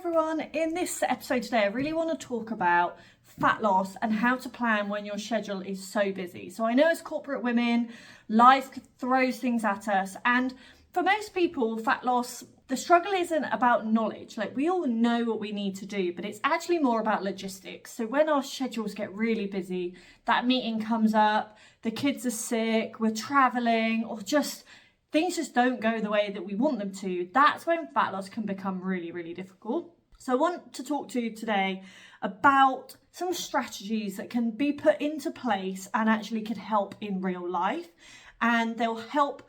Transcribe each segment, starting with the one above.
everyone. In this episode today, I really want to talk about fat loss and how to plan when your schedule is so busy. So I know as corporate women, life throws things at us. And for most people, fat loss, the struggle isn't about knowledge. Like, we all know what we need to do, but it's actually more about logistics. So when our schedules get really busy, that meeting comes up, the kids are sick, we're traveling, or just things just don't go the way that we want them to, that's when fat loss can become really, really difficult. So I want to talk to you today about some strategies that can be put into place and actually could help in real life. And they'll help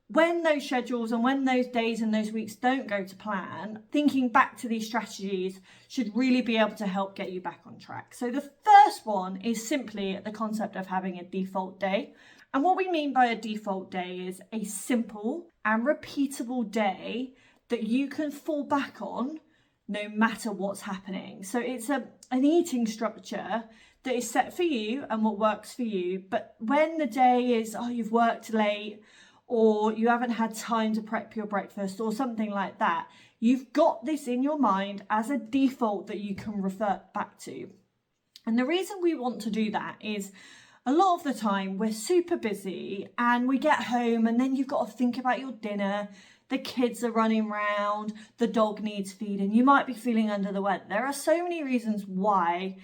when those schedules and when those days and those weeks don't go to plan. Thinking back to these strategies should really be able to help get you back on track. So the first one is simply the concept of having a default day. And what we mean by a default day is a simple and repeatable day that you can fall back on no matter what's happening. So it's an eating structure that is set for you and what works for you. But when the day is, you've worked late, or you haven't had time to prep your breakfast or something like that, you've got this in your mind as a default that you can revert back to. And the reason we want to do that is a lot of the time we're super busy and we get home and then you've got to think about your dinner, the kids are running around, the dog needs feeding, you might be feeling under the weather. There are so many reasons why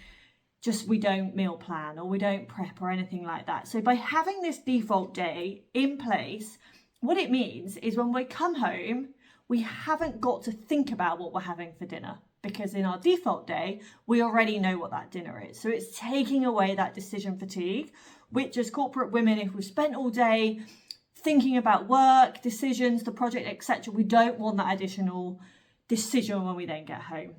just we don't meal plan or we don't prep or anything like that. So by having this default day in place, what it means is when we come home, we haven't got to think about what we're having for dinner, because in our default day, we already know what that dinner is. So it's taking away that decision fatigue, which as corporate women, if we've spent all day thinking about work, decisions, the project, etc., we don't want that additional decision when we then get home.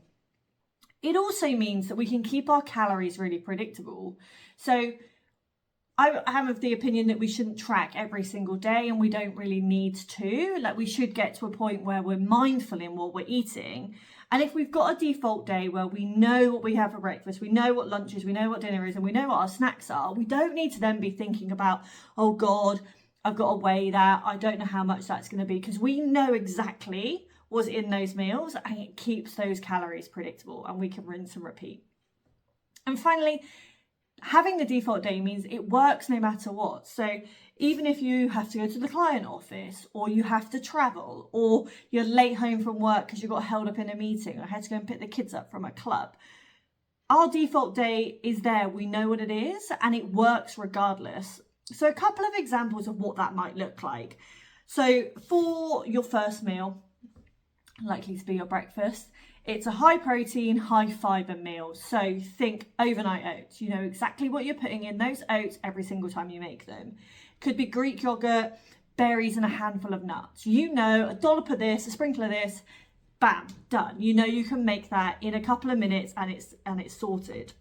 It also means that we can keep our calories really predictable. So I am of the opinion that we shouldn't track every single day, and we don't really need to. Like, we should get to a point where we're mindful in what we're eating. And if we've got a default day where we know what we have for breakfast, we know what lunch is, we know what dinner is, and we know what our snacks are, we don't need to then be thinking about, oh God, I've got to weigh that, I don't know how much that's going to be, because we know exactly what's in those meals and it keeps those calories predictable and we can rinse and repeat. And finally, having the default day means it works no matter what. So even if you have to go to the client office, or you have to travel, or you're late home from work because you got held up in a meeting, or had to go and pick the kids up from a club, our default day is there. We know what it is and it works regardless. So a couple of examples of what that might look like. So for your first meal, likely to be your breakfast, it's a high protein, high fiber meal. So think overnight oats. You know exactly what you're putting in those oats every single time you make them. Could be Greek yogurt, berries, and a handful of nuts. You know, a dollop of this, a sprinkle of this, bam, done. You know you can make that in a couple of minutes and it's sorted.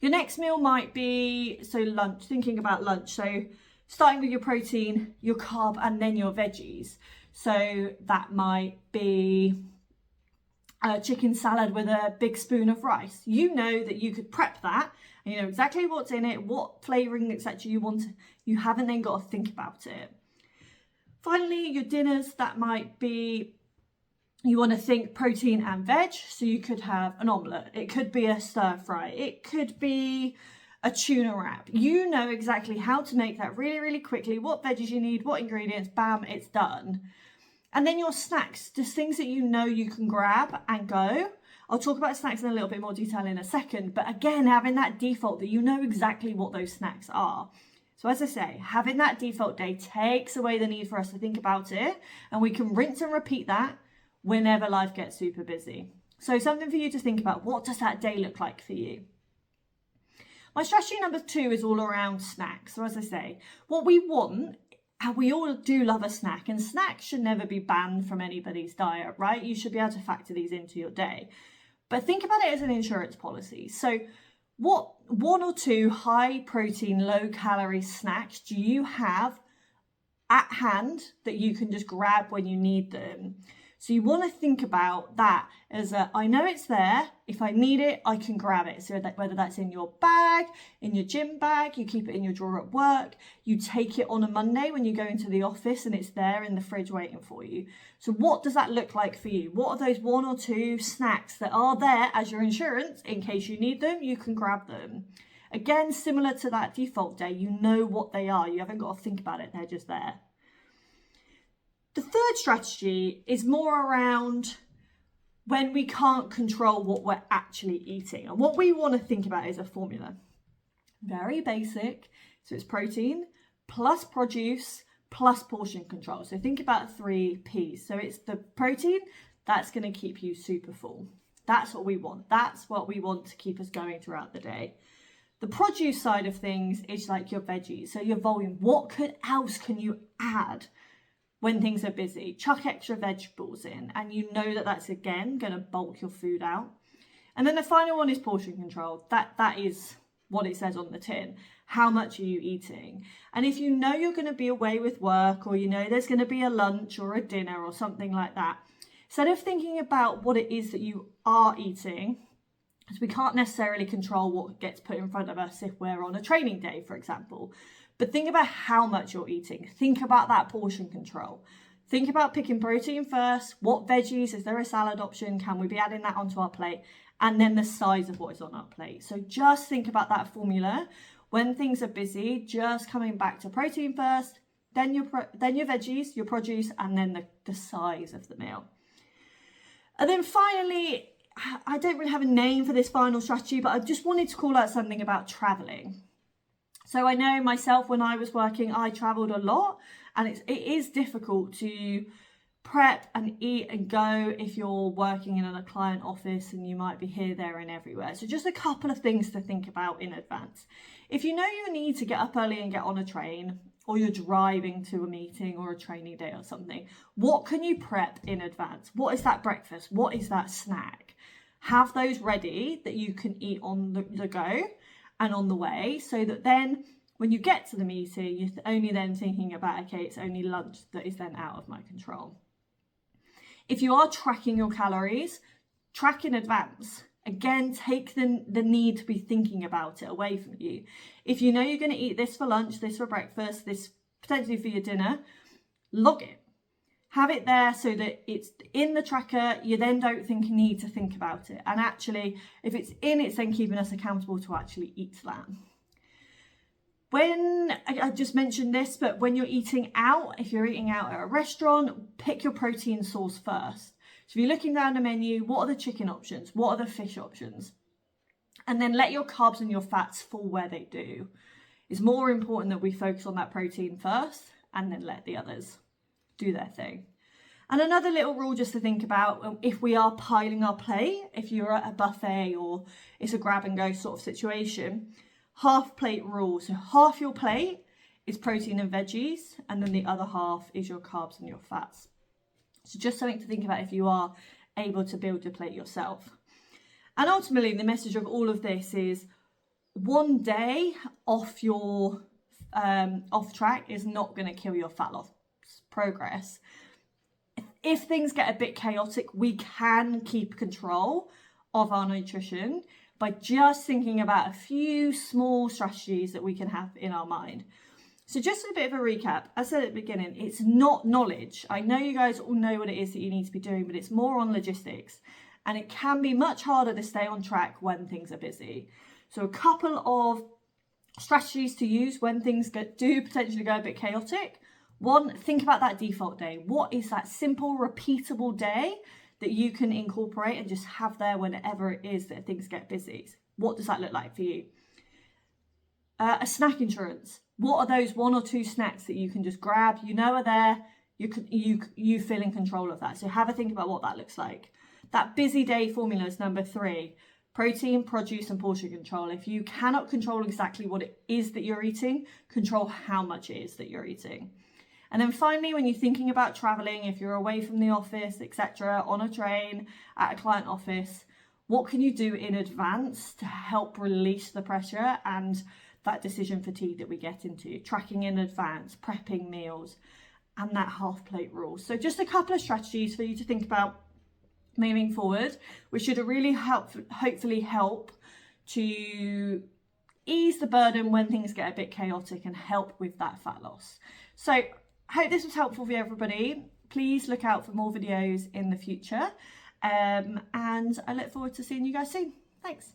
Your next meal might be, so lunch, thinking about lunch. So starting with your protein, your carb, and then your veggies. So that might be a chicken salad with a big spoon of rice. You know that you could prep that, and you know exactly what's in it, what flavouring, etc. you want. You haven't then got to think about it. Finally, your dinners, that might be, you want to think protein and veg. So you could have an omelette, it could be a stir fry, it could be a tuna wrap. You know exactly how to make that really, really quickly, what veggies you need, what ingredients, bam, it's done. And then your snacks, just things that you know you can grab and go. I'll talk about snacks in a little bit more detail in a second, but again, having that default that you know exactly what those snacks are. So as I say, having that default day takes away the need for us to think about it, and we can rinse and repeat that whenever life gets super busy. So something for you to think about, what does that day look like for you? My strategy number 2 is all around snacks. So as I say, what we want, and we all do love a snack, and snacks should never be banned from anybody's diet, right? You should be able to factor these into your day. But think about it as an insurance policy. So what 1 or 2 high protein, low calorie snacks do you have at hand that you can just grab when you need them? So you want to think about that as I know it's there. If I need it, I can grab it. So that whether that's in your bag, in your gym bag, you keep it in your drawer at work, you take it on a Monday when you go into the office and it's there in the fridge waiting for you. So what does that look like for you? What are those 1 or 2 snacks that are there as your insurance in case you need them? You can grab them. Again, similar to that default day, you know what they are. You haven't got to think about it. They're just there. The third strategy is more around when we can't control what we're actually eating. And what we want to think about is a formula. Very basic. So it's protein plus produce plus portion control. So think about 3 P's. So it's the protein that's going to keep you super full. That's what we want. That's what we want to keep us going throughout the day. The produce side of things is like your veggies. So your volume. What else can you add when things are busy? Chuck extra vegetables in, and you know that that's again going to bulk your food out. And then the final one is portion control. That is what it says on the tin. How much are you eating? And if you know you're going to be away with work, or you know there's going to be a lunch or a dinner or something like that, instead of thinking about what it is that you are eating, because we can't necessarily control what gets put in front of us if we're on a training day, for example. But think about how much you're eating. Think about that portion control. Think about picking protein first. What veggies? Is there a salad option? Can we be adding that onto our plate? And then the size of what is on our plate. So just think about that formula. When things are busy, just coming back to protein first, then your veggies, your produce, and then the size of the meal. And then finally, I don't really have a name for this final strategy, but I just wanted to call out something about traveling. So I know myself, when I was working, I traveled a lot, and it is difficult to prep and eat and go if you're working in a client office and you might be here, there and everywhere. So just a couple of things to think about in advance. If you know you need to get up early and get on a train, or you're driving to a meeting or a training day or something, what can you prep in advance? What is that breakfast? What is that snack? Have those ready that you can eat on the go and on the way, so that then when you get to the meeting, you're only then thinking about, okay, it's only lunch that is then out of my control. If you are tracking your calories, track in advance. Again, take the need to be thinking about it away from you. If you know you're going to eat this for lunch, this for breakfast, this potentially for your dinner, log it. Have it there so that it's in the tracker. You then don't need to think about it. And actually, if it's in, it's then keeping us accountable to actually eat that. When, I just mentioned this, but when you're eating out, if you're eating out at a restaurant, pick your protein source first. So if you're looking down the menu, what are the chicken options? What are the fish options? And then let your carbs and your fats fall where they do. It's more important that we focus on that protein first and then let the others do their thing. And another little rule just to think about, if we are piling our plate, if you're at a buffet or it's a grab and go sort of situation, half plate rule. So half your plate is protein and veggies, and then the other half is your carbs and your fats. So just something to think about if you are able to build your plate yourself. And ultimately, the message of all of this is one day off your off track is not going to kill your fat loss progress. If things get a bit chaotic, we can keep control of our nutrition by just thinking about a few small strategies that we can have in our mind. So just a bit of a recap, as I said at the beginning, it's not knowledge. I know you guys all know what it is that you need to be doing, but it's more on logistics. And it can be much harder to stay on track when things are busy. So a couple of strategies to use when things do potentially go a bit chaotic. One, think about that default day. What is that simple, repeatable day that you can incorporate and just have there whenever it is that things get busy? What does that look like for you? A snack insurance. What are those 1 or 2 snacks that you can just grab, you know are there, you feel in control of that. So have a think about what that looks like. That busy day formula is number 3. Protein, produce and portion control. If you cannot control exactly what it is that you're eating, control how much it is that you're eating. And then finally, when you're thinking about traveling, if you're away from the office, etc., on a train, at a client office, what can you do in advance to help release the pressure and that decision fatigue that we get into? Tracking in advance, prepping meals, and that half plate rule. So just a couple of strategies for you to think about moving forward, which should really hopefully help to ease the burden when things get a bit chaotic and help with that fat loss. So I hope this was helpful for everybody. Please look out for more videos in the future, and I look forward to seeing you guys soon. Thanks.